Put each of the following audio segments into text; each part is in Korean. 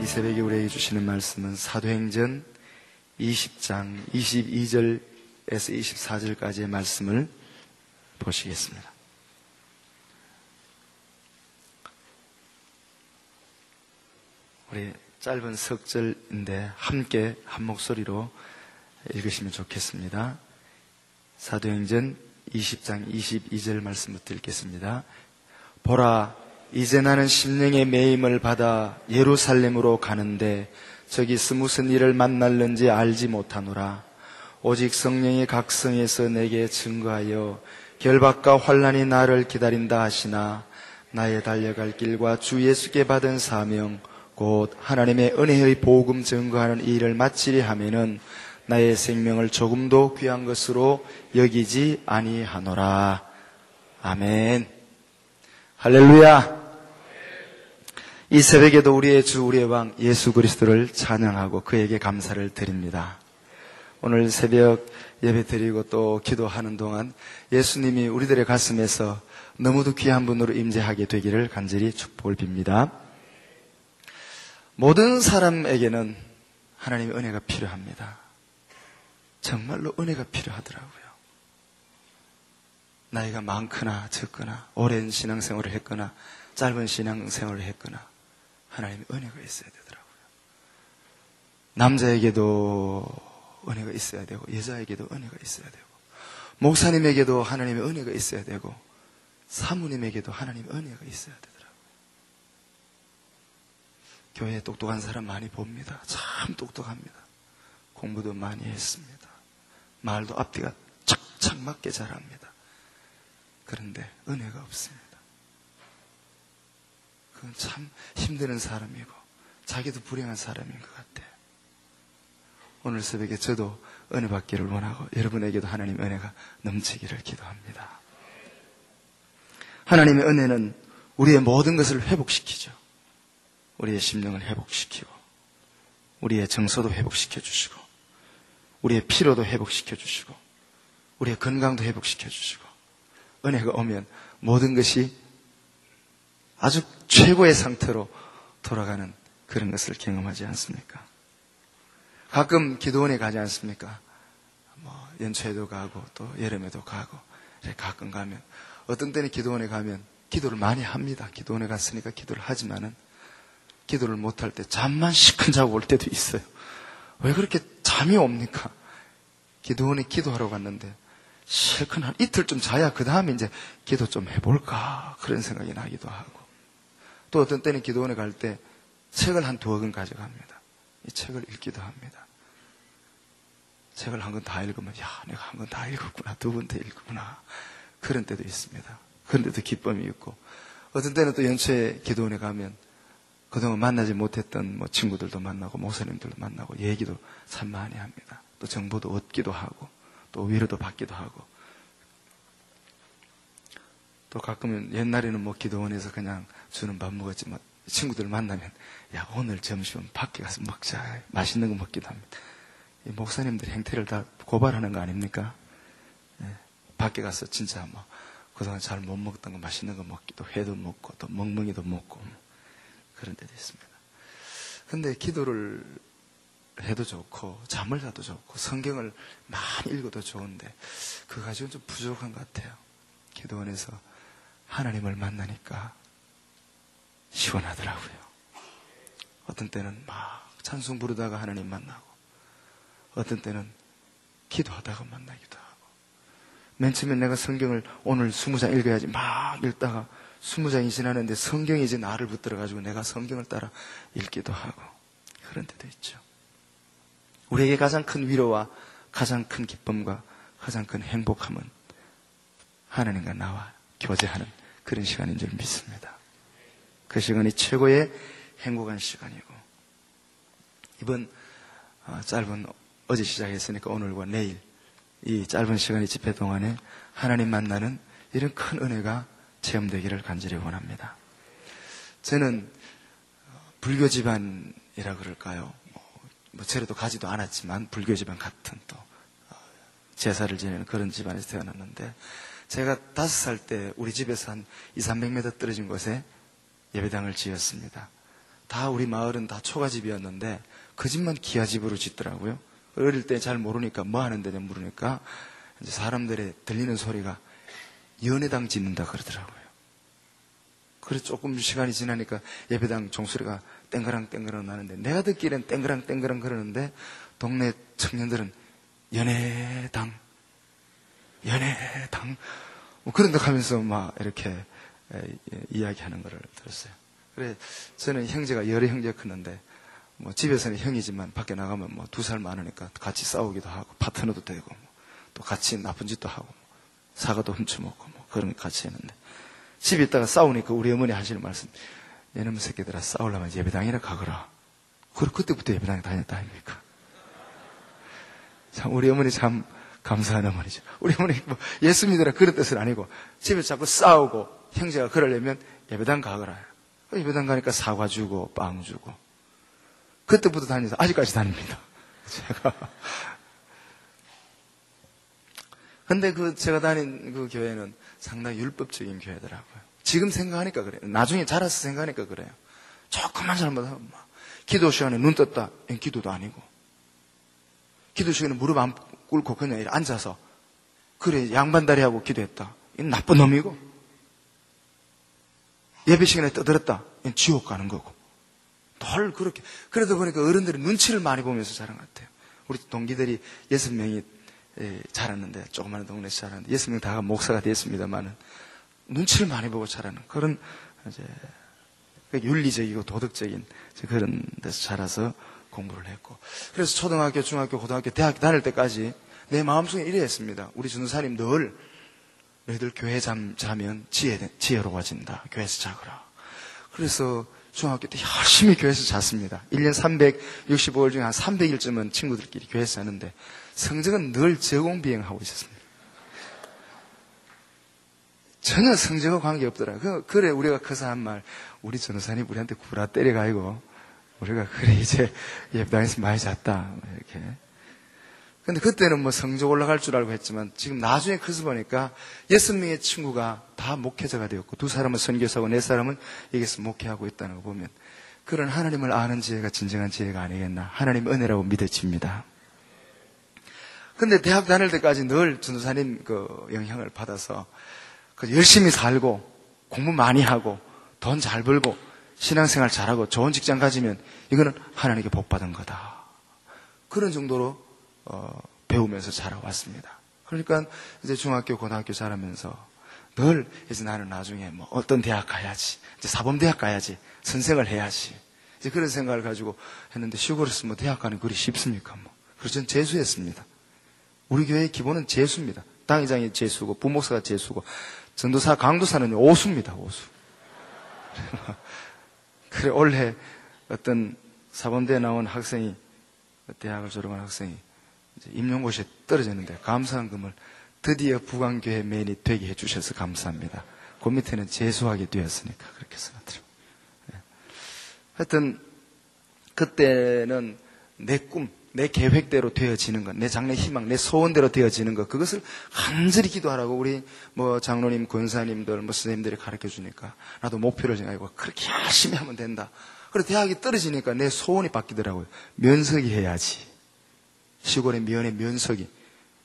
이 새벽에 우리에게 주시는 말씀은 사도행전 20장 22절에서 24절까지의 말씀을 보시겠습니다. 우리 짧은 석절인데 함께 한 목소리로 읽으시면 좋겠습니다. 사도행전 20장 22절 말씀부터 읽겠습니다. 보라, 이제 나는 심령의 매임을 받아 예루살렘으로 가는데 저기서 무슨 일을 만날는지 알지 못하노라. 오직 성령이 각 성에서 내게 증거하여 결박과 환난이 나를 기다린다 하시나 나의 달려갈 길과 주 예수께 받은 사명 곧 하나님의 은혜의 복음 증거하는 이 일을 마치리 하면은 나의 생명을 조금도 귀한 것으로 여기지 아니하노라. 아멘. 할렐루야. 이 새벽에도 우리의 주 우리의 왕 예수 그리스도를 찬양하고 그에게 감사를 드립니다. 오늘 새벽 예배 드리고 또 기도하는 동안 예수님이 우리들의 가슴에서 너무도 귀한 분으로 임재하게 되기를 간절히 축복을 빕니다. 모든 사람에게는 하나님의 은혜가 필요합니다. 정말로 은혜가 필요하더라고요. 나이가 많거나 적거나 오랜 신앙생활을 했거나 짧은 신앙생활을 했거나 하나님의 은혜가 있어야 되더라고요. 남자에게도 은혜가 있어야 되고 여자에게도 은혜가 있어야 되고 목사님에게도 하나님의 은혜가 있어야 되고 사모님에게도 하나님의 은혜가 있어야 되더라고요. 교회에 똑똑한 사람 많이 봅니다. 참 똑똑합니다. 공부도 많이 했습니다. 말도 앞뒤가 착착 맞게 잘합니다. 그런데 은혜가 없습니다. 그건 참 힘드는 사람이고 자기도 불행한 사람인 것 같아요. 오늘 새벽에 저도 은혜 받기를 원하고 여러분에게도 하나님의 은혜가 넘치기를 기도합니다. 하나님의 은혜는 우리의 모든 것을 회복시키죠. 우리의 심령을 회복시키고 우리의 정서도 회복시켜 주시고 우리의 피로도 회복시켜 주시고 우리의 건강도 회복시켜 주시고 은혜가 오면 모든 것이 아주 최고의 상태로 돌아가는 그런 것을 경험하지 않습니까? 가끔 기도원에 가지 않습니까? 연초에도 가고 또 여름에도 가고 가끔 가면 어떤 때는 기도원에 가면 기도를 많이 합니다. 기도원에 갔으니까 기도를 하지만은 기도를 못할 때 잠만 시큰 자고 올 때도 있어요. 왜 그렇게 잠이 옵니까? 기도원에 기도하러 갔는데 실컷 한 이틀 좀 자야 그 다음에 이제 기도 좀 해볼까 그런 생각이 나기도 하고 또 어떤 때는 기도원에 갈 때 책을 한 2권 가져갑니다. 이 책을 읽기도 합니다. 책을 한 권 다 읽으면 내가 한 권 다 읽었구나 2권 더 읽었구나 그런 때도 있습니다. 그런 데도 기쁨이 있고 어떤 때는 또 연초에 기도원에 가면 그동안 만나지 못했던 친구들도 만나고 목사님들도 만나고 얘기도 참 많이 합니다. 또 정보도 얻기도 하고 또 위로도 받기도 하고 또 가끔은 옛날에는 기도원에서 그냥 주는 밥 먹었지만 친구들 만나면 오늘 점심은 밖에 가서 먹자 맛있는 거 먹기도 합니다. 이 목사님들 행태를 다 고발하는 거 아닙니까? 밖에 가서 진짜 그동안 잘 못 먹던 거 맛있는 거 먹기도 회도 먹고 또 멍멍이도 먹고 그런 데도 있습니다. 근데 기도를 해도 좋고 잠을 자도 좋고 성경을 많이 읽어도 좋은데 그거 가지고는 좀 부족한 것 같아요. 기도원에서 하나님을 만나니까 시원하더라고요. 어떤 때는 막 찬송 부르다가 하나님 만나고 어떤 때는 기도하다가 만나기도 하고 맨 처음에 내가 성경을 오늘 20장 읽어야지 막 읽다가 20장이 지나는데 성경이 이제 나를 붙들어가지고 내가 성경을 따라 읽기도 하고 그런 때도 있죠. 우리에게 가장 큰 위로와 가장 큰 기쁨과 가장 큰 행복함은 하나님과 나와 교제하는 그런 시간인 줄 믿습니다. 그 시간이 최고의 행복한 시간이고 이번 짧은 어제 시작했으니까 오늘과 내일 이 짧은 시간의 집회 동안에 하나님 만나는 이런 큰 은혜가 체험되기를 간절히 원합니다. 저는 불교 집안이라 그럴까요? 제로도 가지도 않았지만 불교 집안 같은 또 제사를 지내는 그런 집안에서 태어났는데 제가 5살 때 우리 집에서 한 200-300m 떨어진 곳에 예배당을 지었습니다. 다 우리 마을은 다 초가집이었는데 그 집만 기와집으로 짓더라고요. 어릴 때 잘 모르니까 뭐 하는데 물으니까 이제 사람들의 들리는 소리가 연회당 짓는다 그러더라고요. 그래서 조금 시간이 지나니까 예배당 종소리가 땡그랑 땡그랑 나는데 내가 듣기엔 땡그랑 땡그랑 그러는데 동네 청년들은 연회당 뭐 그런 듯 하면서 막 이렇게 이야기하는 거를 들었어요. 그래 저는 형제가 여러 형제가 컸는데 뭐 집에서는 형이지만 밖에 나가면 뭐 2살 많으니까 같이 싸우기도 하고 파트너도 되고 뭐 또 같이 나쁜 짓도 하고 뭐 사과도 훔쳐먹고 뭐 그런 거 같이 했는데 집에 있다가 싸우니까 우리 어머니 하시는 말씀, 얘놈 새끼들아 싸우려면 예배당이나 가거라. 그때부터 예배당에 다녔다 아닙니까? 참 우리 어머니 참 감사한 어머니죠. 우리 어머니 뭐 예수 믿으라 그런 뜻은 아니고 집에 자꾸 싸우고 형제가 그러려면 예배당 가거라. 예배당 가니까 사과 주고 빵 주고 그때부터 다녀서 아직까지 다닙니다. 제가. 근데 제가 다닌 그 교회는 상당히 율법적인 교회더라고요. 지금 생각하니까 그래요. 나중에 자라서 생각하니까 그래요. 조금만 잘못하면 막 기도 시간에 눈 떴다. 기도도 아니고. 기도 시간에 무릎 안 꿇고 그냥 이렇게 앉아서 그래 양반다리하고 기도했다. 이건 나쁜 놈이고. 예배 시간에 떠들었다. 이건 지옥 가는 거고. 늘 그렇게. 그래도 보니까 어른들이 눈치를 많이 보면서 자란 것 같아요. 우리 동기들이 6명이 자랐는데, 조그마한 동네에서 자랐는데, 6명 다가 목사가 됐습니다만은, 눈치를 많이 보고 자라는 그런, 이제, 윤리적이고 도덕적인 그런 데서 자라서 공부를 했고. 그래서 초등학교, 중학교, 고등학교, 대학교 다닐 때까지 내 마음속에 이래했습니다. 우리 전도사님 늘, 너희들 교회 자면 지혜로워진다. 교회에서 자거라. 그래서 중학교 때 열심히 교회에서 잤습니다. 1년 365일 중에 한 300일쯤은 친구들끼리 교회에서 자는데 성적은 늘 저공비행하고 있었습니다. 전혀 성적과 관계없더라. 그래 우리가 커서 한 말, 우리 전도사님 우리한테 구라 때려가지고 우리가 그래 이제 예배당에서 많이 잤다 이렇게. 근데 그때는 뭐 성적 올라갈 줄 알고 했지만 지금 나중에 커서 보니까 6명의 친구가 다 목회자가 되었고 2사람은 선교사고 4사람은 여기서 목회하고 있다는 거 보면 그런 하나님을 아는 지혜가 진정한 지혜가 아니겠나. 하나님 은혜라고 믿어집니다. 근데 대학 다닐 때까지 늘 전도사님 그 영향을 받아서 열심히 살고 공부 많이 하고 돈 잘 벌고 신앙생활 잘하고 좋은 직장 가지면 이거는 하나님께 복 받은 거다. 그런 정도로 배우면서 자라왔습니다. 그러니까 이제 중학교, 고등학교 자라면서 늘 이제 나는 나중에 뭐 어떤 대학 가야지, 이제 사범대학 가야지, 선생을 해야지, 이제 그런 생각을 가지고 했는데 시골에서 뭐 대학 가는 그리 쉽습니까? 뭐. 그래서 전 재수했습니다. 우리 교회의 기본은 재수입니다. 당회장이 재수고 부목사가 재수고 전도사, 강도사는 오수입니다. 오수. 그래 올해 어떤 사범대에 나온 학생이 대학을 졸업한 학생이 임용고시에 떨어졌는데 감사한 금을 드디어 부강교회 메인이 되게 해주셔서 감사합니다. 그 밑에는 재수하게 되었으니까 그렇게 생각해요. 하여튼 그때는 내 꿈, 내 계획대로 되어지는 것, 내 장래 희망, 내 소원대로 되어지는 것, 그것을 간절히 기도하라고 우리 뭐 장로님, 권사님들, 뭐 선생님들이 가르쳐 주니까 나도 목표를 정하고 그렇게 열심히 하면 된다. 그리고 대학이 떨어지니까 내 소원이 바뀌더라고요. 면석이 해야지. 시골의 면의 면석이.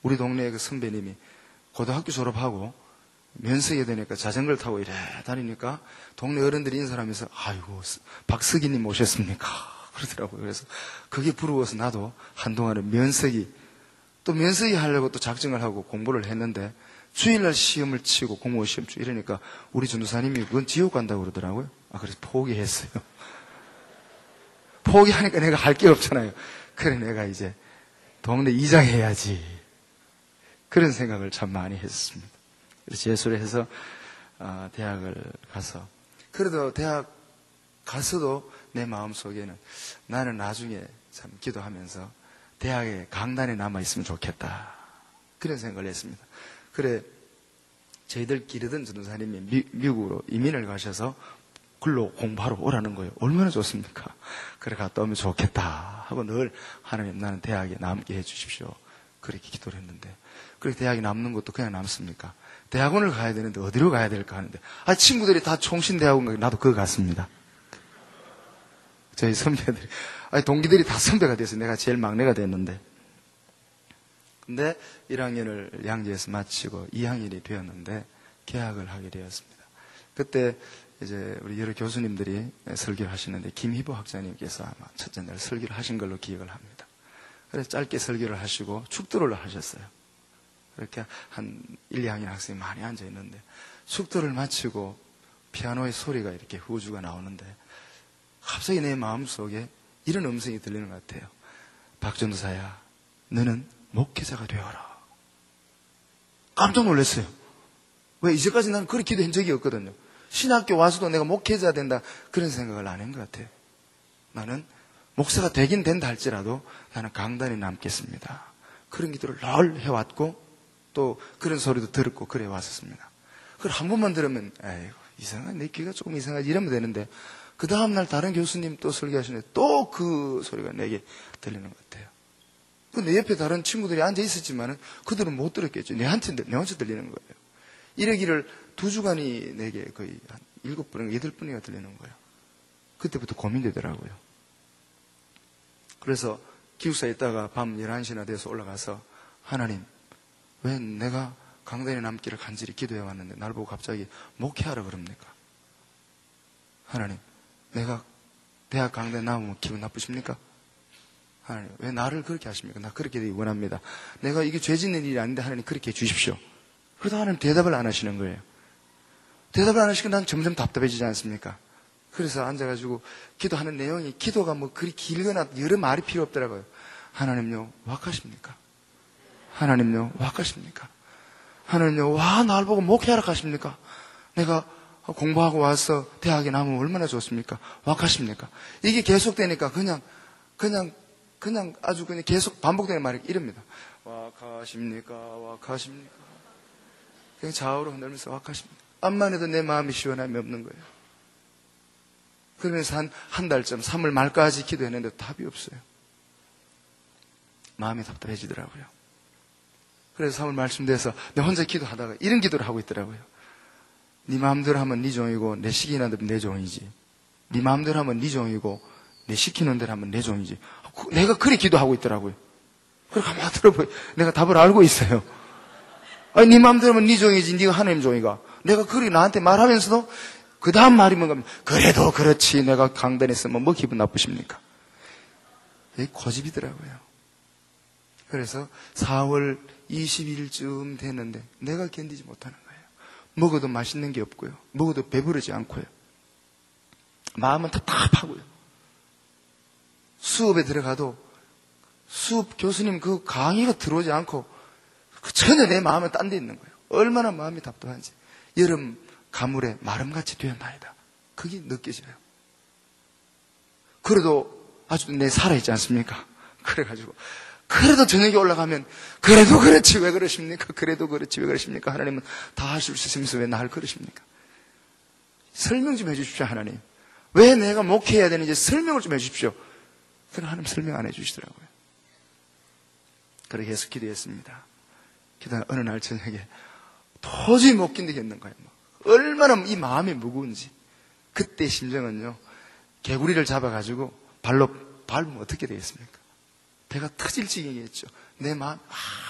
우리 동네의 그 선배님이 고등학교 졸업하고 면석이 되니까 자전거를 타고 이래 다니니까 동네 어른들이 인사하면서 아이고 박석이님 오셨습니까? 그러더라고요. 그래서 그게 부러워서 나도 한동안은 면석이 또 면석이 하려고 또 작정을 하고 공부를 했는데 주일날 시험을 치고 공무원 시험 치고 이러니까 우리 전도사님이 그건 지옥 간다고 그러더라고요. 그래서 포기했어요. 포기하니까 내가 할 게 없잖아요. 그래 내가 이제 동네 이장 해야지. 그런 생각을 참 많이 했습니다. 그래서 재수를 해서 대학을 가서 그래도 대학 가서도 내 마음속에는 나는 나중에 참 기도하면서 대학에 강단에 남아있으면 좋겠다. 그런 생각을 했습니다. 그래 저희들 기르던 전도사님이 미국으로 이민을 가셔서 글로 공부하러 오라는 거예요. 얼마나 좋습니까? 그래 갔다 오면 좋겠다 하고 늘 하나님 나는 대학에 남게 해주십시오. 그렇게 기도를 했는데 그렇게 대학에 남는 것도 그냥 남습니까? 대학원을 가야 되는데 어디로 가야 될까 하는데 친구들이 다 총신대학원 가고 나도 그거 갔습니다. 저희 선배들이, 동기들이 다 선배가 돼서 내가 제일 막내가 됐는데. 근데 1학년을 양재에서 마치고 2학년이 되었는데 개학을 하게 되었습니다. 그때 이제 우리 여러 교수님들이 설교를 하시는데 김희보 학자님께서 아마 첫째 날 설교를 하신 걸로 기억을 합니다. 그래서 짧게 설교를 하시고 축도를 하셨어요. 그렇게 한 1, 2학년 학생이 많이 앉아 있는데 축도를 마치고 피아노의 소리가 이렇게 후주가 나오는데 갑자기 내 마음속에 이런 음성이 들리는 것 같아요. 박전도사야, 너는 목회자가 되어라. 깜짝 놀랐어요. 왜? 이제까지 나는 그렇게 기도한 적이 없거든요. 신학교 와서도 내가 목회자 된다 그런 생각을 안 한 것 같아요. 나는 목사가 되긴 된다 할지라도 나는 강단에 남겠습니다. 그런 기도를 늘 해왔고 또 그런 소리도 들었고 그래 왔었습니다. 그걸 한 번만 들으면 에이구 이상한 내 귀가 조금 이상하지 이러면 되는데 그 다음날 다른 교수님 또 설교하시는데 또 그 소리가 내게 들리는 것 같아요. 내 옆에 다른 친구들이 앉아 있었지만은 그들은 못 들었겠죠. 내한테 들리는 거예요. 이러기를 2주간이 내게 거의 한 7번인가 8번이나 들리는 거예요. 그때부터 고민되더라고요. 그래서 기숙사에 있다가 밤 11시나 돼서 올라가서 하나님, 왜 내가 강단에 남기를 간절히 기도해 왔는데 날 보고 갑자기 목회하라 그럽니까? 하나님, 내가 대학 강단에 남으면 기분 나쁘십니까? 하나님, 왜 나를 그렇게 하십니까? 나 그렇게 되기 원합니다. 내가 이게 죄 짓는 일이 아닌데 하나님 그렇게 해 주십시오. 그러다 하나님 대답을 안 하시는 거예요. 대답을 안 하시니까 난 점점 답답해지지 않습니까? 그래서 앉아가지고 기도하는 내용이 기도가 뭐 그리 길거나 여러 말이 필요 없더라고요. 하나님요, 와가십니까? 하나님요, 와가십니까? 하나님요, 와, 날 보고 목회하라 하십니까? 내가 공부하고 와서 대학에 나오면 얼마나 좋습니까? 와가십니까? 이게 계속되니까 그냥 아주 그냥 계속 반복되는 말이 이럽니다. 와가십니까? 와가십니까? 그냥 좌우로 흔들면서 와가십니까? 암만 해도 내 마음이 시원함이 없는 거예요. 그러면서 한 달쯤 3월 말까지 기도했는데 답이 없어요. 마음이 답답해지더라고요. 그래서 3월 말씀 돼서 내 혼자 기도하다가 이런 기도를 하고 있더라고요. 네 마음대로 하면 네 종이고 내 시키는 대로 내 종이지. 네 마음대로 하면 네 종이고 내 시키는 대로 하면 내 종이지. 내가 그렇게 기도하고 있더라고요. 그렇게 한번 들어보요. 내가 답을 알고 있어요. 아니, 네 마음대로 하면 네 종이지. 네가 하나님 종이가. 내가 그렇게 나한테 말하면서도 그 다음 말이 뭔가 그래도 그렇지. 내가 강단에 있으면 뭐 기분 나쁘십니까? 이게 고집이더라고요. 그래서 4월 20일쯤 됐는데 내가 견디지 못하는 거예요. 먹어도 맛있는 게 없고요. 먹어도 배부르지 않고요. 마음은 답답하고요. 수업에 들어가도 수업 교수님 그 강의가 들어오지 않고 전혀 내 마음은 딴 데 있는 거예요. 얼마나 마음이 답답한지. 여름 가물에 마름같이 되었나이다. 그게 느껴져요. 그래도 아주 내 살아있지 않습니까? 그래가지고 그래도 저녁에 올라가면 그래도 그렇지 왜 그러십니까? 그래도 그렇지 왜 그러십니까? 하나님은 다 하실 수 있으면서 왜 나를 그러십니까? 설명 좀 해주십시오. 하나님. 왜 내가 목회해야 되는지 설명을 좀 해주십시오. 그럼 하나님 설명 안 해주시더라고요. 그렇게 해서 기도했습니다. 기도한 어느 날 저녁에 도저히 못 견디겠는 거예요. 얼마나 이 마음이 무거운지. 그때 심정은요, 개구리를 잡아가지고 발로 밟으면 어떻게 되겠습니까? 배가 터질 지경이겠죠. 내 마음,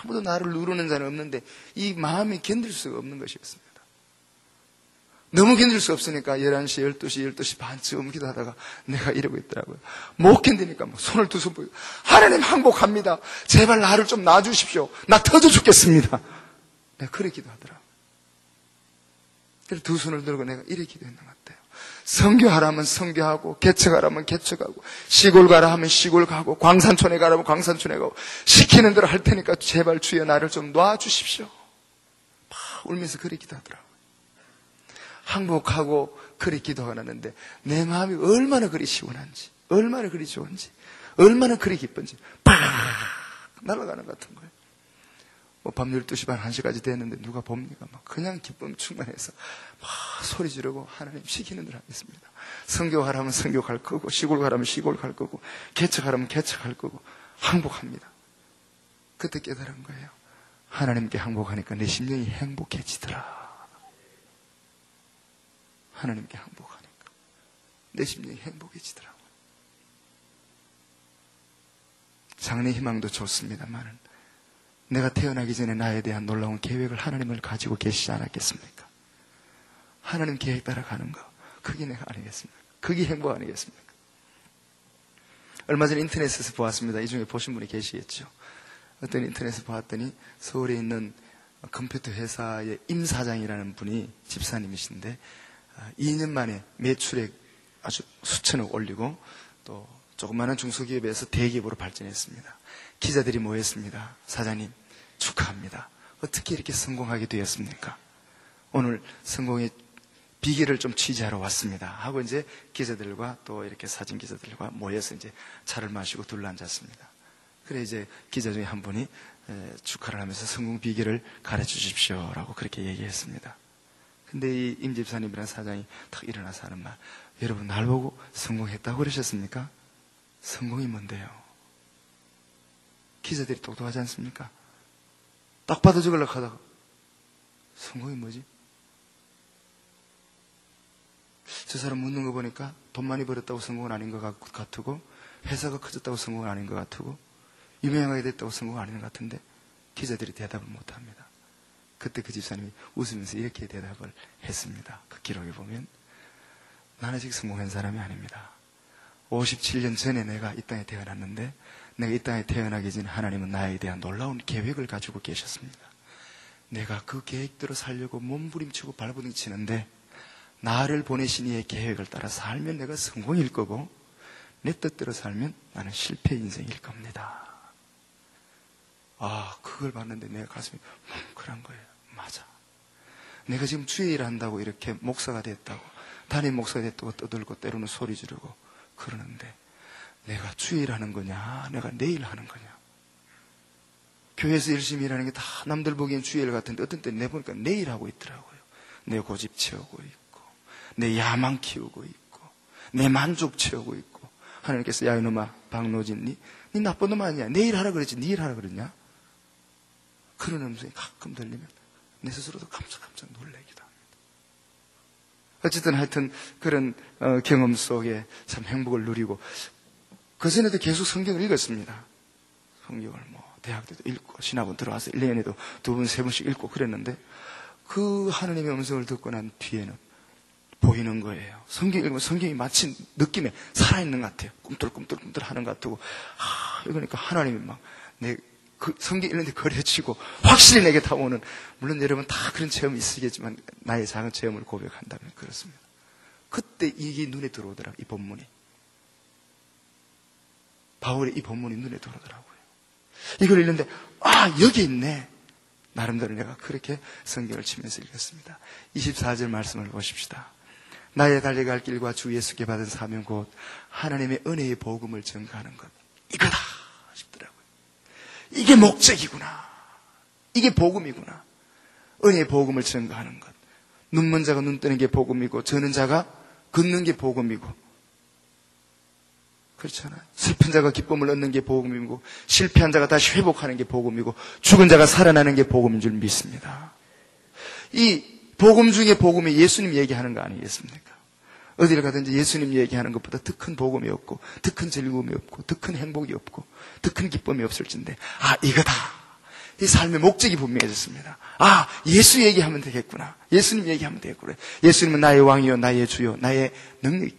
아무도 나를 누르는 자는 없는데 이 마음이 견딜 수가 없는 것이었습니다. 너무 견딜 수 없으니까 11시, 12시 반쯤 기도하다가 내가 이러고 있더라고요. 못 견디니까 손을 두 손 보이고 하나님 항복합니다. 제발 나를 좀 놔주십시오. 나 터져 죽겠습니다. 내가 그렇게 기도하더라고요. 그래서 두 손을 들고 내가 이렇게 기도했는 것 같아요. 선교하라면 선교하고 개척하라면 개척하고 시골 가라 하면 시골 가고 광산촌에 가라면 광산촌에 가고 시키는 대로 할 테니까 제발 주여 나를 좀 놔주십시오. 막 울면서 그렇게 기도하더라고요. 항복하고 그렇게 기도하는데 내 마음이 얼마나 그리 시원한지 얼마나 그리 좋은지 얼마나 그리 기쁜지 팍 날아가는 것 같은 거예요. 밤 12시 반 1시까지 됐는데 누가 봅니까? 막 그냥 기쁨 충만해서 막 소리 지르고 하나님 시키는 대로 하겠습니다. 선교하라면 선교할 거고 시골 가라면 시골 갈 거고 개척하라면 개척할 거고 항복합니다. 그때 깨달은 거예요. 하나님께 항복하니까 내 심령이 행복해지더라. 하나님께 항복하니까 내 심령이 행복해지더라고요. 장래 희망도 좋습니다만 내가 태어나기 전에 나에 대한 놀라운 계획을 하나님을 가지고 계시지 않았겠습니까? 하나님 계획 따라 가는 거, 그게 내가 아니겠습니까? 그게 행복 아니겠습니까? 얼마 전에 인터넷에서 보았습니다. 이 중에 보신 분이 계시겠죠. 어떤 인터넷에서 보았더니 서울에 있는 컴퓨터 회사의 임 사장이라는 분이 집사님이신데 2년 만에 매출액 아주 수천억 올리고 또 조그마한 중소기업에서 대기업으로 발전했습니다. 기자들이 모였습니다. 사장님 축하합니다. 어떻게 이렇게 성공하게 되었습니까? 오늘 성공의 비결을 좀 취재하러 왔습니다. 하고 이제 기자들과 또 이렇게 사진 기자들과 모여서 이제 차를 마시고 둘러앉았습니다. 그래 이제 기자 중에 한 분이 축하를 하면서 성공 비결을 가르쳐 주십시오라고 그렇게 얘기했습니다. 근데 이 임 집사님이라는 사장이 탁 일어나서 하는 말, 여러분 날 보고 성공했다고 그러셨습니까? 성공이 뭔데요? 기자들이 똑똑하지 않습니까? 딱 받아 적으려고 하다가 성공이 뭐지? 저 사람 묻는 거 보니까 돈 많이 벌었다고 성공은 아닌 것 같고 회사가 커졌다고 성공은 아닌 것 같고 유명하게 됐다고 성공은 아닌 것 같은데 기자들이 대답을 못합니다. 그때 그 집사님이 웃으면서 이렇게 대답을 했습니다. 그 기록에 보면 나는 아직 성공한 사람이 아닙니다. 57년 전에 내가 이 땅에 태어났는데 내가 이 땅에 태어나기 전에 하나님은 나에 대한 놀라운 계획을 가지고 계셨습니다. 내가 그 계획대로 살려고 몸부림치고 발부둥치는데 나를 보내신 이의 계획을 따라 살면 내가 성공일 거고 내 뜻대로 살면 나는 실패 인생일 겁니다. 아, 그걸 봤는데 내 가슴이 뭉클한 거예요. 맞아. 내가 지금 주의 일 한다고 이렇게 목사가 됐다고 담임 목사가 됐다고 떠들고 때로는 소리 지르고 그러는데 내가 주의 일 하는 거냐 내가 내 일 하는 거냐. 교회에서 열심히 일하는 게 다 남들 보기엔 주의 일 같은데 어떤 때 내보니까 내 일 하고 있더라고요. 내 고집 채우고 있고 내 야망 키우고 있고 내 만족 채우고 있고 하나님께서 야 이놈아 박노진 니 나쁜 놈 아니야. 내 일 하라 그랬지 네 일 하라 그랬냐. 그런 음성이 가끔 들리면 내 스스로도 깜짝깜짝 놀라기도 합니다. 어쨌든 하여튼 그런 경험 속에 참 행복을 누리고 그전에도 계속 성경을 읽었습니다. 성경을 대학 때도 읽고 신학원 들어와서 1년에도 2번, 3번씩 읽고 그랬는데 그 하나님의 음성을 듣고 난 뒤에는 보이는 거예요. 성경 읽으면 성경이 마치 느낌에 살아있는 것 같아요. 꿈틀꿈틀꿈틀 하는 것 같고 그러니까 하나님이 막 그 성경 읽는데 거려지고 확실히 내게 다가오는 물론 여러분 다 그런 체험이 있으겠지만 나의 작은 체험을 고백한다면 그렇습니다. 그때 이게 눈에 들어오더라고요. 이 본문이 바울의 이 본문이 눈에 들어오더라고요. 이걸 읽는데 여기 있네. 나름대로 내가 그렇게 성경을 치면서 읽었습니다. 24절 말씀을 보십시다. 나의 달려갈 길과 주 예수께 받은 사명 곧 하나님의 은혜의 복음을 전가하는 것 이거다 싶더라고요. 이게 목적이구나. 이게 복음이구나. 은혜의 복음을 전가하는 것. 눈먼 자가 눈 뜨는 게 복음이고 저는 자가 걷는 게 복음이고 그렇잖아요. 슬픈 자가 기쁨을 얻는 게 복음이고 실패한 자가 다시 회복하는 게 복음이고 죽은 자가 살아나는 게 복음인 줄 믿습니다. 이 복음 중에 복음이 예수님 얘기하는 거 아니겠습니까? 어디를 가든지 예수님 얘기하는 것보다 더 큰 복음이 없고 더 큰 즐거움이 없고 더 큰 행복이 없고 더 큰 기쁨이 없을진데 이거다. 이 삶의 목적이 분명해졌습니다. 예수 얘기하면 되겠구나. 예수님 얘기하면 되겠구나. 예수님은 나의 왕이요 나의 주요 나의 능력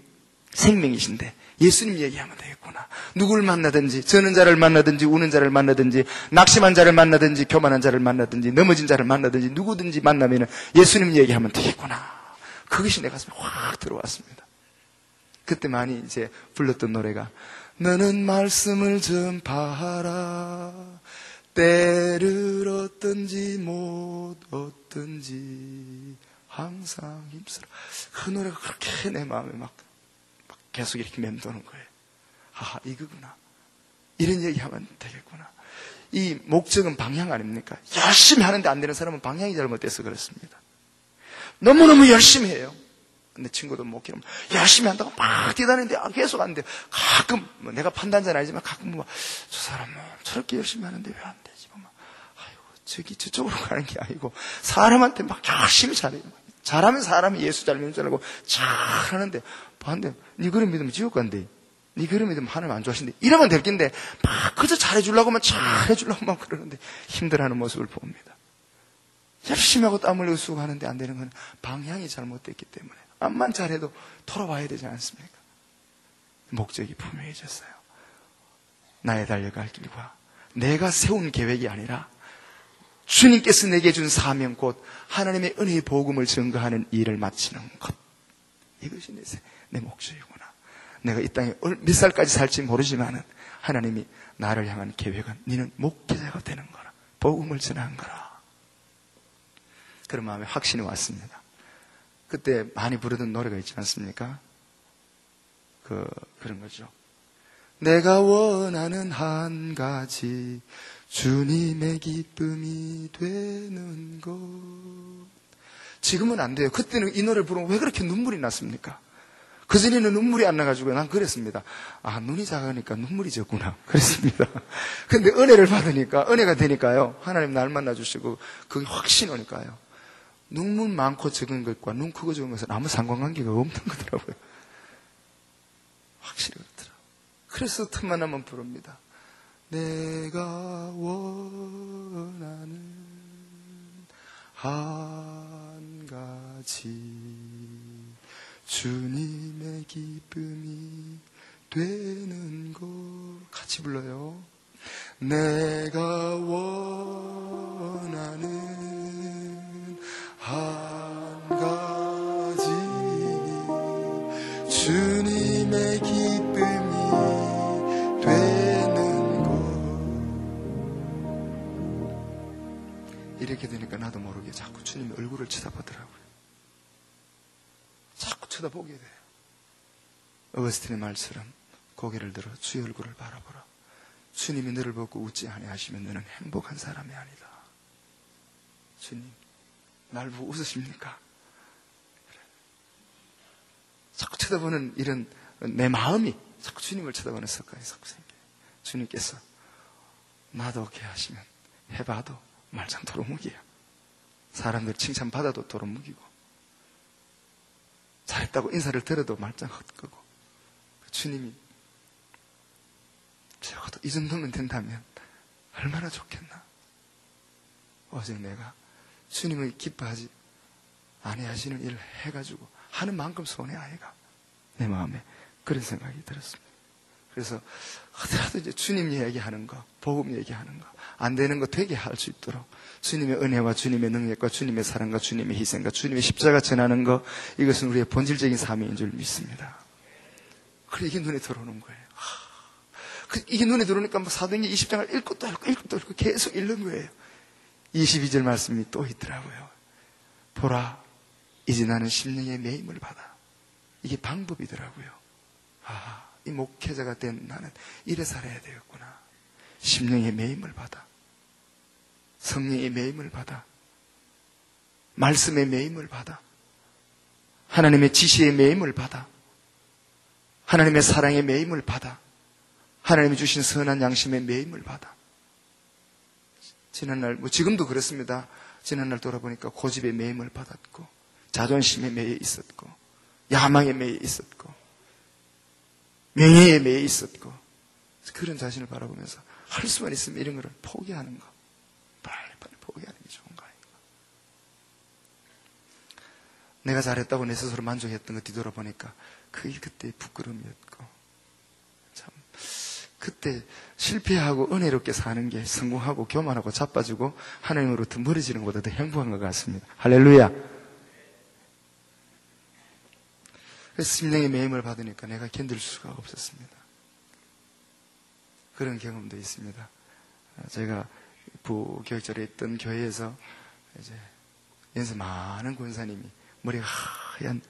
생명이신데 예수님 얘기하면 되겠구나. 누구를 만나든지 저는 자를 만나든지 우는 자를 만나든지 낙심한 자를 만나든지 교만한 자를 만나든지 넘어진 자를 만나든지 누구든지 만나면 예수님 얘기하면 되겠구나. 그것이 내 가슴에 확 들어왔습니다. 그때 많이 이제 불렀던 노래가 너는 말씀을 전파하라 때를 얻든지 못 얻든지 항상 힘쓰라. 그 노래가 그렇게 내 마음에 막 계속 이렇게 맴도는 거예요. 이거구나. 이런 얘기하면 되겠구나. 이 목적은 방향 아닙니까? 열심히 하는데 안 되는 사람은 방향이 잘못돼서 그렇습니다. 너무너무 열심히 해요. 내 친구도 목회를 열심히 한다고 막 뛰다니는데 계속 안 돼요. 가끔 내가 판단자는 아니지만 가끔 저 사람은 저렇게 열심히 하는데 왜 안 되지? 저쪽으로 가는 게 아니고 사람한테 막 열심히 잘해요. 잘하면 사람이 예수 잘 믿는 줄 알고 잘하는데 반대 니 그런 믿으면 지옥 간대. 네 그러면 되면 하나님 안 좋아하시는데 이러면 될 낀데 막 그저 잘해주려고만 잘해주려고만 그러는데 힘들어하는 모습을 봅니다. 열심히 하고 땀 흘리고 수고하는데 안 되는 건 방향이 잘못됐기 때문에 암만 잘해도 돌아와야 되지 않습니까? 목적이 분명해졌어요. 나의 달려갈 길과 내가 세운 계획이 아니라 주님께서 내게 준 사명 곧 하나님의 은혜의 복음을 증거하는 일을 마치는 것. 이것이 내 목적이구나. 내가 이 땅에 몇 살까지 살지 모르지만은 하나님이 나를 향한 계획은 너는 목회자가 되는 거라. 복음을 전하는 거라. 그런 마음에 확신이 왔습니다. 그때 많이 부르던 노래가 있지 않습니까? 그런 거죠. 내가 원하는 한 가지 주님의 기쁨이 되는 것. 지금은 안 돼요. 그때는 이 노래를 부르면 왜 그렇게 눈물이 났습니까? 그전에는 눈물이 안 나가지고 난 그랬습니다. 아, 눈이 작으니까 눈물이 적구나. 그랬습니다. 근데 은혜를 받으니까, 은혜가 되니까요. 하나님 날 만나주시고 그게 확신 오니까요. 눈물 많고 적은 것과 눈 크고 적은 것은 아무 상관관계가 없는 거더라고요. 확실히 그렇더라고요. 그래서 틈만 나면 부릅니다. 내가 원하는 한 가지 주님의 기쁨이 되는 것. 같이 불러요. 내가 원하는 한 가지 주님의 기쁨이 되는 것. 이렇게 되니까 나도 모르게 자꾸 주님의 얼굴을 쳐다보더라고요. 자꾸 쳐다보게 돼요. 어거스틴의 말처럼 고개를 들어 주의 얼굴을 바라보라. 주님이 너를 보고 웃지 아니하시면 너는 행복한 사람이 아니다. 주님, 날 보고 웃으십니까? 자꾸 쳐다보는 이런 내 마음이 자꾸 주님을 쳐다보는 습관이 자꾸 생겨요. 주님께서 나도 오게 하시면 해봐도 말짱 도루묵이야. 사람들 칭찬받아도 도루묵이고 잘했다고 인사를 들어도 말짱 헛거고 주님이 적어도 이 정도면 된다면 얼마나 좋겠나. 어제 내가 주님을 기뻐하지 아니하시는 일을 해가지고 하는 만큼 손해 아이가 내 마음에 그런 생각이 들었습니다. 그래서 어디라도 이제 주님 얘기하는 거, 복음 얘기하는 거, 안 되는 거 되게 할 수 있도록 주님의 은혜와 주님의 능력과 주님의 사랑과 주님의 희생과 주님의 십자가 전하는 거, 이것은 우리의 본질적인 사명인 줄 믿습니다. 그래 이게 눈에 들어오는 거예요. 이게 눈에 들어오니까 사도행전 20장을 읽고 또 읽고 계속 읽는 거예요. 22절 말씀이 또 있더라고요. 보라, 이제 나는 심령의 매임을 받아. 이게 방법이더라고요. 이 목회자가 된 나는 이래 살아야 되겠구나. 심령의 매임을 받아. 성령의 매임을 받아. 말씀의 매임을 받아. 하나님의 지시의 매임을 받아. 하나님의 사랑의 매임을 받아. 하나님이 주신 선한 양심의 매임을 받아. 지난날, 지금도 그렇습니다. 지난날 돌아보니까 고집의 매임을 받았고, 자존심의 매에 있었고, 야망의 매에 있었고, 명예의 매에 있었고, 그런 자신을 바라보면서 할 수만 있으면 이런 거를 포기하는 거. 빨리 포기하는 게 좋은 거 아닌가. 내가 잘했다고 내 스스로 만족했던 거 뒤돌아보니까 그게 그때의 부끄러움이었고, 참, 그때 실패하고 은혜롭게 사는 게 성공하고 교만하고 자빠지고 하나님으로부터 멀어지는 것보다 더 행복한 것 같습니다. 할렐루야. 그래서 심령의 매임을 받으니까 내가 견딜 수가 없었습니다. 그런 경험도 있습니다. 제가 부교육자로 있던 교회에서 이제 연세 많은 권사님이 머리가 하얀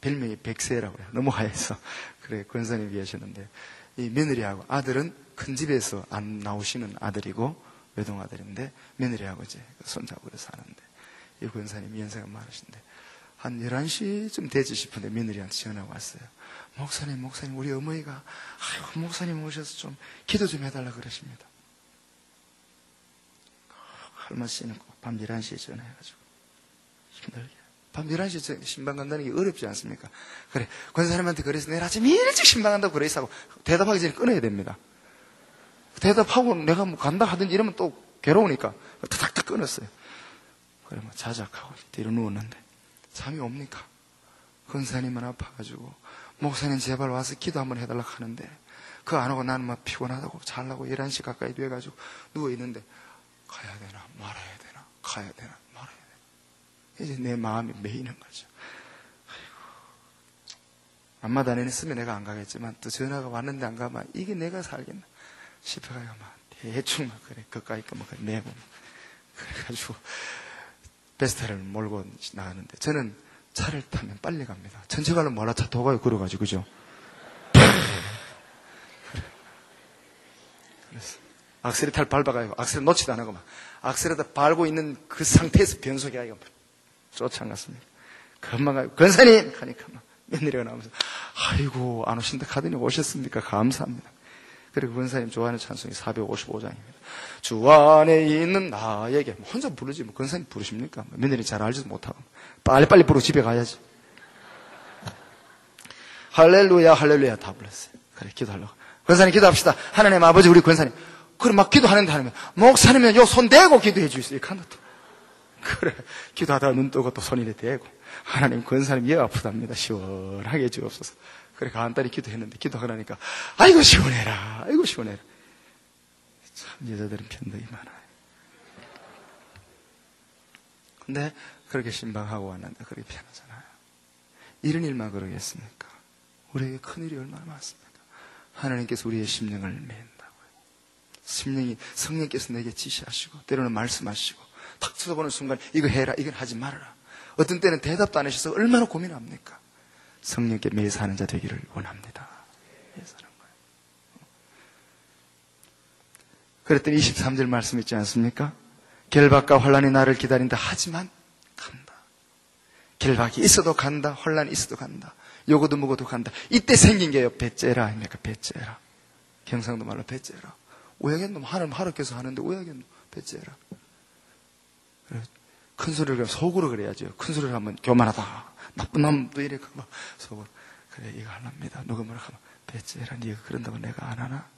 별명이 백세라고 해요. 너무 하얘서. 그래, 권사님이 계셨는데 이 며느리하고 아들은 큰 집에서 안 나오시는 아들이고 외동아들인데 며느리하고 이제 손잡고 사는데 이 권사님이 연세가 많으신데 한 11시쯤 되지 싶은데 며느리한테 전화가 왔어요. 목사님, 우리 어머니가 아이고 목사님 오셔서 좀 기도 좀 해달라 그러십니다. 할머니는 꼭 밤 11시에 전화해가지고 힘들게 밤 11시에 신방 간다는 게 어렵지 않습니까? 그래, 권사님한테 그래서 내일 아침 일찍 신방 간다고 그래 있어 하고 대답하기 전에 끊어야 됩니다. 대답하고 내가 뭐 간다 하든지 이러면 또 괴로우니까 탁탁 끊었어요. 그래, 뭐 자작하고 뒤로 누웠는데 잠이 옵니까? 권사님은 아파가지고 목사님 제발 와서 기도 한번 해달라고 하는데 그거 안 하고 나는 막 피곤하다고 잘라고 11시 가까이 돼가지고 누워있는데 가야 되나 말아야 되나 가야 되나 말아야 되나 이제 내 마음이 메이는 거죠. 아이고, 앞마당에는 있으면 내가 안 가겠지만 또 전화가 왔는데 안 가면 이게 내가 살겠나 싶어가지고 막 대충 막 그래 그까이 거 막 내고 그래가지고 베스트를 몰고 나가는데 저는 차를 타면 빨리 갑니다. 전체 가려면 몰라 차 더 가요. 걸어가지고 그죠? 그래서 악셀에탈 밟아가지고 악셀 놓지도 안 하고 막 악셀에다 밟고 있는 그 상태에서 변속이 아이가 쫓아갔습니다. 금방 가요. 권사님 하니까 막 며느리가 나오면서 아이고 안 오신다 카더니 오셨습니까? 감사합니다. 그리고 권사님 좋아하는 찬송이 455장입니다. 주 안에 있는 나에게 혼자 부르지 뭐 권사님 부르십니까? 며느리 잘 알지도 못하고 빨리빨리 부르고 집에 가야지. 할렐루야 할렐루야 다 불렀어요. 그래 기도하려고. 권사님 기도합시다. 하나님 아버지 우리 권사님. 그래 막 기도하는데 하나님 목사님은 요 손 대고 기도해 주세요. 그래 기도하다가 눈 뜨고 또 손 이래 대고 하나님 권사님 예 아프답니다. 시원하게 해주옵소서. 그래 간단히 기도했는데 기도하고 나니까 아이고 시원해라 아이고 시원해라. 참 여자들은 편덕이 많아요. 근데 그렇게 신방하고 왔는데 그렇게 편하잖아요. 이런 일만 그러겠습니까? 우리에게 큰일이 얼마나 많습니까? 하나님께서 우리의 심령을 맨다고요. 심령이 성령께서 내게 지시하시고 때로는 말씀하시고 탁 쳐다보는 순간 이거 해라 이건 하지 말아라. 어떤 때는 대답도 안 하셔서 얼마나 고민합니까? 성령께 매사하는 자 되기를 원합니다. 매사하는 거예요. 그랬더니 23절 말씀 있지 않습니까? 결박과 혼란이 나를 기다린다 하지만 간다. 결박이 있어도 간다. 혼란이 있어도 간다. 요거도 뭐고도 간다. 이때 생긴 게요. 배째라 아닙니까? 배째라. 경상도 말로 배째라. 오야겠노 하나님 하나님께서 하는데 오야겠노 배째라. 큰 소리를 속으로 그래야죠. 큰 소리를 하면 교만하다. 나쁜 놈도 이래 막 속으로 그래 이거 하랍니다. 누가 뭐라 하면 배째라. 네가 그런다고 내가 안 하나?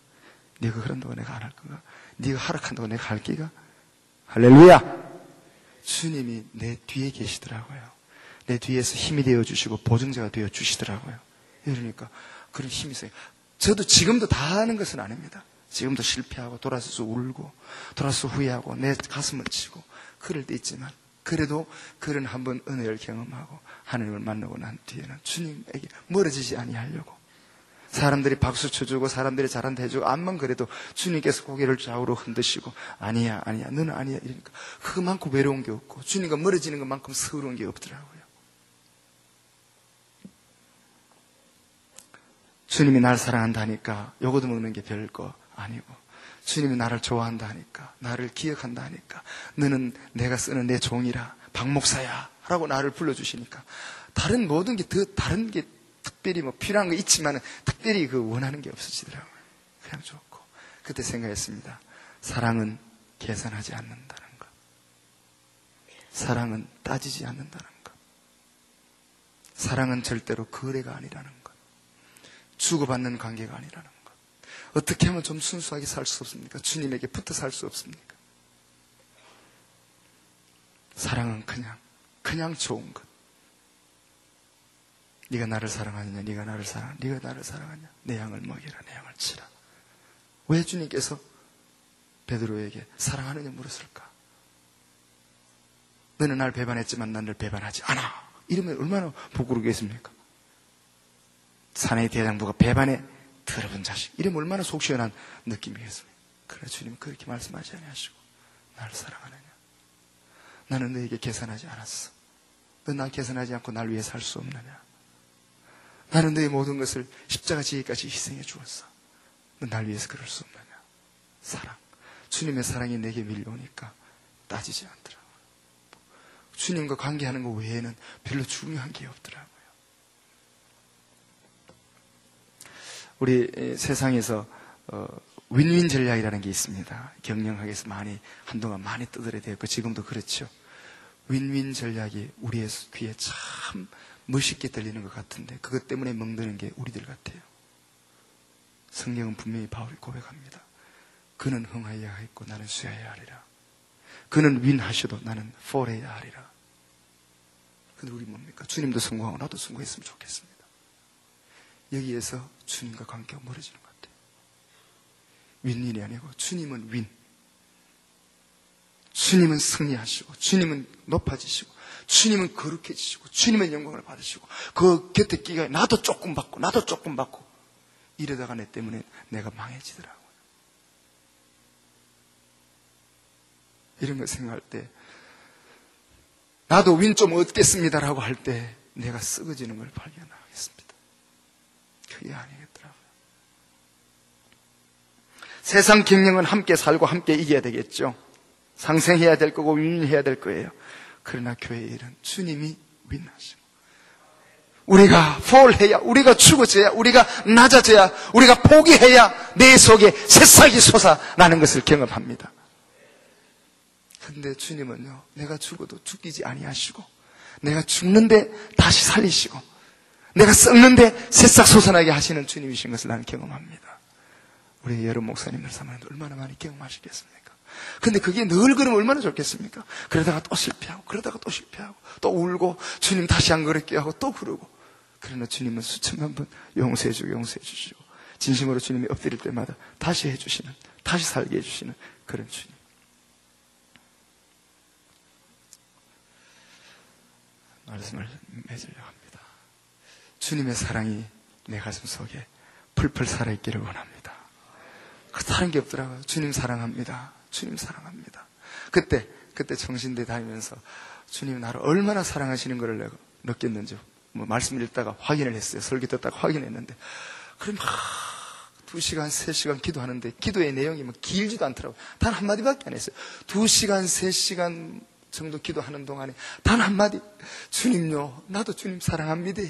네가 그런다고 내가 안 할 건가? 네가 하락한다고 내가 할 끼가? 할렐루야. 주님이 내 뒤에 계시더라고요. 내 뒤에서 힘이 되어주시고 보증자가 되어주시더라고요. 이러니까 그런 힘이 있어요. 저도 지금도 다 하는 것은 아닙니다. 지금도 실패하고 돌아서서 울고 돌아서 후회하고 내 가슴을 치고 그럴 때 있지만 그래도 그런 한번 은혜를 경험하고 하나님을 만나고 난 뒤에는 주님에게 멀어지지 아니하려고 사람들이 박수 쳐주고 사람들이 잘한다 해주고 암만 그래도 주님께서 고개를 좌우로 흔드시고 아니야 아니야 너는 아니야 이러니까 그만큼 외로운 게 없고 주님과 멀어지는 것만큼 서러운 게 없더라고요. 주님이 날 사랑한다니까 요거도 먹는 게 별거 아니고 주님이 나를 좋아한다 하니까 나를 기억한다 하니까 너는 내가 쓰는 내 종이라 박 목사야 라고 나를 불러주시니까 다른 모든 게 더 다른 게 특별히 뭐 필요한 거 있지만 특별히 그 원하는 게 없어지더라고요. 그냥 좋고 그때 생각했습니다. 사랑은 계산하지 않는다는 것. 사랑은 따지지 않는다는 것. 사랑은 절대로 거래가 아니라는 것. 주고받는 관계가 아니라는 것. 어떻게 하면 좀 순수하게 살 수 없습니까? 주님에게 붙어 살 수 없습니까? 사랑은 그냥 좋은 것. 네가 나를 사랑하느냐? 네가 나를 사랑하냐? 네가 나를 사랑하냐? 내 양을 먹이라, 내 양을 치라. 왜 주님께서 베드로에게 사랑하느냐 물었을까? 너는 날 배반했지만 난 널 배반하지 않아. 이러면 얼마나 부끄럽겠습니까? 사내의 대장부가 배반에 더러운 자식. 이러면 얼마나 속 시원한 느낌이겠습니까? 그래 주님은 그렇게 말씀하지 아니하시고 나를 사랑하느냐? 나는 너에게 계산하지 않았어. 넌 날 계산하지 않고 날 위해 살 수 없느냐? 나는 너의 모든 것을 십자가 지기까지 희생해 주었어. 넌 날 위해서 그럴 수 없느냐? 사랑. 주님의 사랑이 내게 밀려오니까 따지지 않더라고요. 주님과 관계하는 것 외에는 별로 중요한 게 없더라고요. 우리 세상에서 윈윈 전략이라는 게 있습니다. 경영학에서 한동안 많이 떠들어야 되었고 지금도 그렇죠. 윈윈 전략이 우리의 귀에 참 멋있게 들리는 것 같은데 그것 때문에 멍드는 게 우리들 같아요. 성경은 분명히 바울이 고백합니다. 그는 흥하여야 했고 나는 쇠하여야 하리라. 그는 윈하셔도 나는 폴해야 하리라. 근데 우리 뭡니까? 주님도 성공하고 나도 성공했으면 좋겠습니다. 여기에서 주님과 관계가 멀어지는 것 같아요. 윈윈이 아니고 주님은 윈. 주님은 승리하시고 주님은 높아지시고 주님은 거룩해지시고 주님의 영광을 받으시고 그 곁에 끼가 나도 조금 받고 나도 조금 받고 이러다가 내 때문에 내가 망해지더라고요. 이런 거 생각할 때 나도 윈 좀 얻겠습니다라고 할 때 내가 썩어지는 걸 발견하겠습니다. 그게 아니겠더라고요. 세상 경영은 함께 살고 함께 이겨야 되겠죠. 상생해야 될 거고 윈윈해야 될 거예요. 그러나 교회의 일은 주님이 윈하시고 우리가 폴해야, 우리가 죽어져야, 우리가 낮아져야, 우리가 포기해야 내 속에 새싹이 솟아나는 것을 경험합니다. 근데 주님은요, 내가 죽어도 죽이지 아니하시고 내가 죽는데 다시 살리시고 내가 썩는데 새싹 솟아나게 하시는 주님이신 것을 나는 경험합니다. 우리 여러 목사님들 사모님들 얼마나 많이 경험하시겠습니까? 근데 그게 늘 그러면 얼마나 좋겠습니까? 그러다가 또 실패하고 그러다가 또 실패하고 또 울고 주님 다시 안 그랬게 하고 또 그러고. 그러나 주님은 수천만 번 용서해주고 용서해주시고 진심으로 주님이 엎드릴 때마다 다시 해주시는, 다시 살게 해주시는 그런 주님. 말씀을 맺으려고 합니다. 주님의 사랑이 내 가슴 속에 풀풀 살아있기를 원합니다. 다른 게 없더라고요. 주님 사랑합니다. 주님 사랑합니다. 그때 청신대 다니면서 주님이 나를 얼마나 사랑하시는 것을 내가 느꼈는지 말씀 읽다가 확인을 했어요. 설교 듣다가 확인했는데 그럼 2시간, 3시간 기도하는데 기도의 내용이 길지도 않더라고요. 단 한마디밖에 안 했어요. 2시간, 3시간 정도 기도하는 동안에 단 한마디, 주님요, 나도 주님 사랑합니다.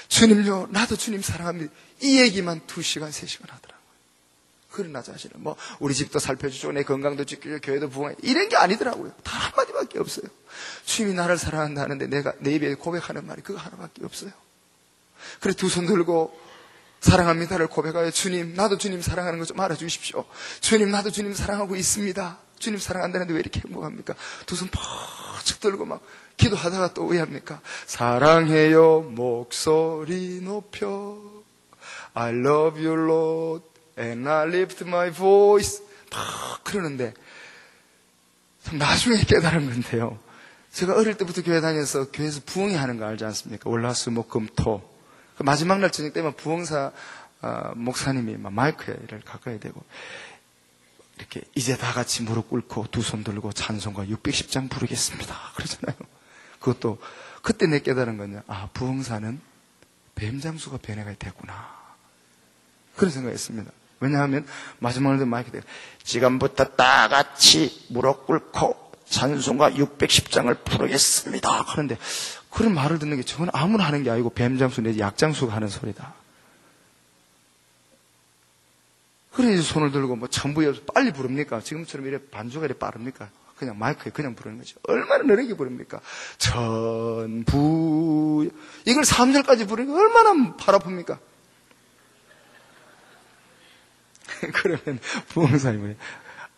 주님요, 나도 주님 사랑합니다. 이 얘기만 2시간, 3시간 하더라고요. 그런 나 자신은 우리 집도 살펴주시고 내 건강도 지키고 교회도 부흥해 이런 게 아니더라고요. 단 한마디밖에 없어요. 주님이 나를 사랑한다는데 내가 내 입에 고백하는 말이 그거 하나밖에 없어요. 그래 두 손 들고 사랑합니다를 고백하여 주님, 나도 주님 사랑하는 거 좀 알아주십시오. 주님, 나도 주님 사랑하고 있습니다. 주님 사랑한다는데 왜 이렇게 행복합니까? 두 손 퍽쩍 들고 막 기도하다가 또 왜 합니까? 사랑해요 목소리 높여 I love you Lord And I lift my voice. 막 그러는데 나중에 깨달은 건데요. 제가 어릴 때부터 교회 다녀서 교회에서 부흥회 하는 거 알지 않습니까? 월화수목금토. 마지막 날 저녁 때면 부흥사 목사님이 마이크를 가까이 대고 이렇게 이제 다 같이 무릎 꿇고 두 손 들고 찬송가 610장 부르겠습니다. 그러잖아요. 그것도 그때 내 깨달은 건요. 부흥사는 뱀장수가 변해가 됐구나. 그런 생각했습니다. 왜냐하면 마지막 날 마이크 대고 지금부터 다 같이 무릎 꿇고 찬송가 610장을 부르겠습니다. 그런데 그런 말을 듣는 게 저건 아무나 하는 게 아니고 뱀장수 내지 약장수가 하는 소리다. 그래 이제 손을 들고 전부에 빨리 부릅니까? 지금처럼 이래 반주가 이래 빠릅니까? 그냥 마이크에 그냥 부르는 거죠. 얼마나 느리게 부릅니까? 전부 이걸 3절까지 부르니까 얼마나 팔 아픕니까? 그러면 부흥사님이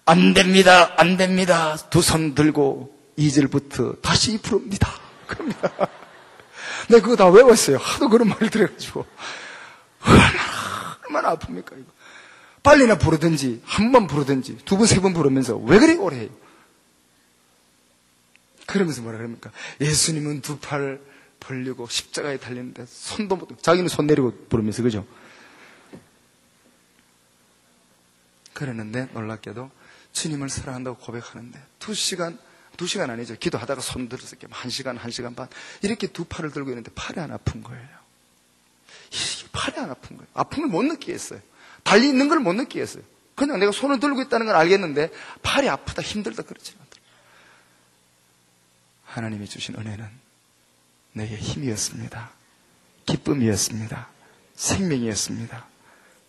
안 됩니다. 안 됩니다. 두 손 들고 2절부터 다시 부릅니다. 그럽니다. 내가 그거 다 외웠어요. 하도 그런 말을 들어가지고 얼마나 아픕니까 이거. 빨리나 부르든지 한 번 부르든지 두 번, 세 번 부르면서 왜 그리 오래 해요? 그러면서 뭐라 그럽니까? 예수님은 두 팔 벌리고 십자가에 달렸는데 손도 못 들고 자기는 손 내리고 부르면서 그죠? 그랬는데 놀랍게도 주님을 사랑한다고 고백하는데 2시간 아니죠. 기도하다가 손 들어서 1시간 반 이렇게 두 팔을 들고 있는데 팔이 안 아픈 거예요. 팔이 안 아픈 거예요. 아픔을 못 느끼겠어요. 달리 있는 걸 못 느끼겠어요. 그냥 내가 손을 들고 있다는 걸 알겠는데 팔이 아프다 힘들다 그렇지 않더라고요. 하나님이 주신 은혜는 내게 힘이었습니다. 기쁨이었습니다. 생명이었습니다.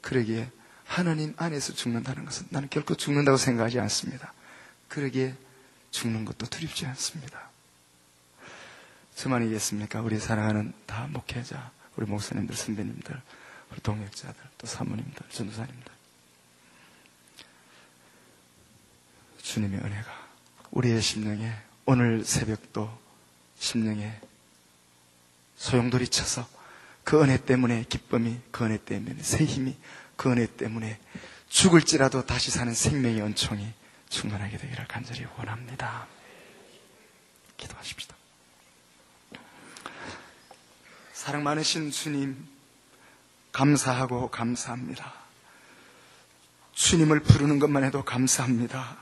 그러기에 하나님 안에서 죽는다는 것은 나는 결코 죽는다고 생각하지 않습니다. 그러기에 죽는 것도 두렵지 않습니다. 저만이겠습니까? 우리 사랑하는 다 목회자, 우리 목사님들, 선배님들, 우리 동역자들, 또 사모님들, 전도사님들. 주님의 은혜가 우리의 심령에 오늘 새벽도 심령에 소용돌이 쳐서 그 은혜 때문에 기쁨이, 그 은혜 때문에 새 힘이, 그 은혜 때문에 죽을지라도 다시 사는 생명의 은총이 충만하게 되기를 간절히 원합니다. 기도하십시다. 사랑 많으신 주님, 감사하고 감사합니다. 주님을 부르는 것만 해도 감사합니다.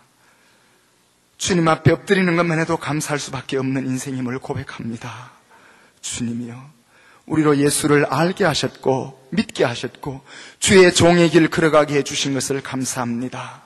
주님 앞에 엎드리는 것만 해도 감사할 수밖에 없는 인생임을 고백합니다. 주님이여, 우리로 예수를 알게 하셨고 믿게 하셨고 주의 종의 길 걸어가게 해주신 것을 감사합니다.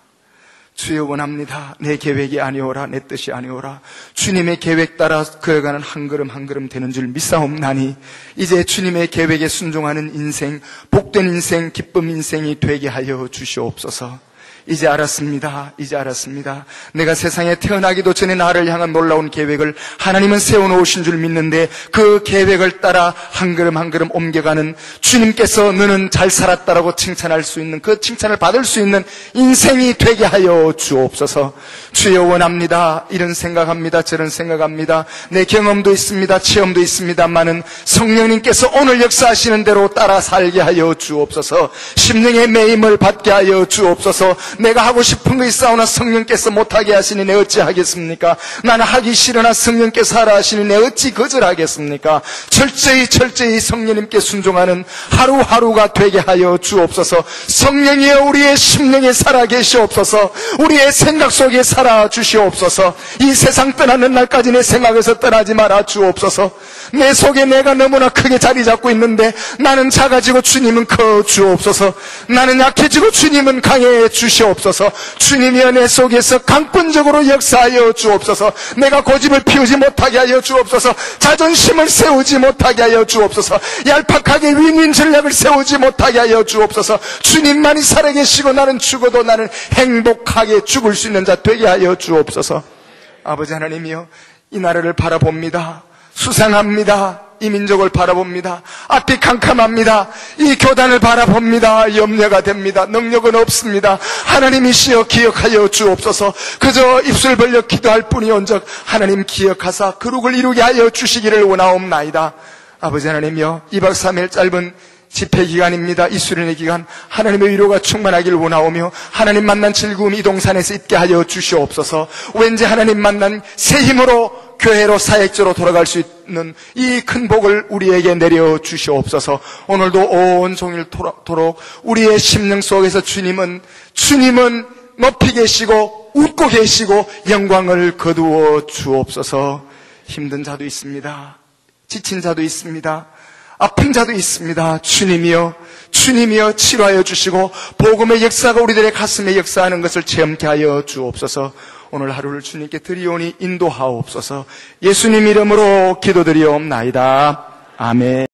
주여, 원합니다. 내 계획이 아니오라, 내 뜻이 아니오라. 주님의 계획 따라 걸어가는 한 걸음 한 걸음 되는 줄 믿사옵나니 이제 주님의 계획에 순종하는 인생, 복된 인생, 기쁨 인생이 되게 하여 주시옵소서. 이제 알았습니다. 이제 알았습니다. 내가 세상에 태어나기도 전에 나를 향한 놀라운 계획을 하나님은 세워놓으신 줄 믿는데 그 계획을 따라 한 걸음 한 걸음 옮겨가는 주님께서 너는 잘 살았다라고 칭찬할 수 있는, 그 칭찬을 받을 수 있는 인생이 되게 하여 주옵소서. 주여, 원합니다. 이런 생각합니다. 저런 생각합니다. 내 경험도 있습니다. 체험도 있습니다만은 성령님께서 오늘 역사하시는 대로 따라 살게 하여 주옵소서. 심령의 매임을 받게 하여 주옵소서. 내가 하고 싶은 거 있사오나 성령께서 못하게 하시니 내 어찌 하겠습니까? 나는 하기 싫으나 성령께서 하라 하시니 내 어찌 거절하겠습니까? 철저히 성령님께 순종하는 하루하루가 되게 하여 주옵소서. 성령이여, 우리의 심령에 살아 계시옵소서. 우리의 생각 속에 살아 주시옵소서. 이 세상 떠나는 날까지 내 생각에서 떠나지 말아 주옵소서. 내 속에 내가 너무나 크게 자리 잡고 있는데 나는 작아지고 주님은 커 주옵소서. 나는 약해지고 주님은 강해 주시옵소서. 주님이여, 내 속에서 강권적으로 역사하여 주옵소서. 내가 고집을 피우지 못하게 하여 주옵소서. 자존심을 세우지 못하게 하여 주옵소서. 얄팍하게 윈윈 전략을 세우지 못하게 하여 주옵소서. 주님만이 살아계시고 나는 죽어도 나는 행복하게 죽을 수 있는 자 되게 하여 주옵소서. 아버지 하나님이여, 이 나라를 바라봅니다. 수상합니다. 이 민족을 바라봅니다. 앞이 캄캄합니다. 이 교단을 바라봅니다. 염려가 됩니다. 능력은 없습니다. 하나님이시여, 기억하여 주옵소서. 그저 입술 벌려 기도할 뿐이온즉 하나님 기억하사 거룩을 이루게 하여 주시기를 원하옵나이다. 아버지 하나님이여, 2박 3일 짧은 집회 기간입니다. 이 수련의 기간, 하나님의 위로가 충만하기를 원하오며 하나님 만난 즐거움이 이 동산에서 있게 하여 주시옵소서. 왠지 하나님 만난 새 힘으로 교회로 사역자로 돌아갈 수 있는 이 큰 복을 우리에게 내려 주시옵소서. 오늘도 온종일 토록 우리의 심령 속에서 주님은 높이 계시고 웃고 계시고 영광을 거두어 주옵소서. 힘든 자도 있습니다. 지친 자도 있습니다. 아픈 자도 있습니다. 주님이여 치료하여 주시고 복음의 역사가 우리들의 가슴에 역사하는 것을 체험케 하여 주옵소서. 오늘 하루를 주님께 드리오니 인도하옵소서. 예수님 이름으로 기도드리옵나이다. 아멘.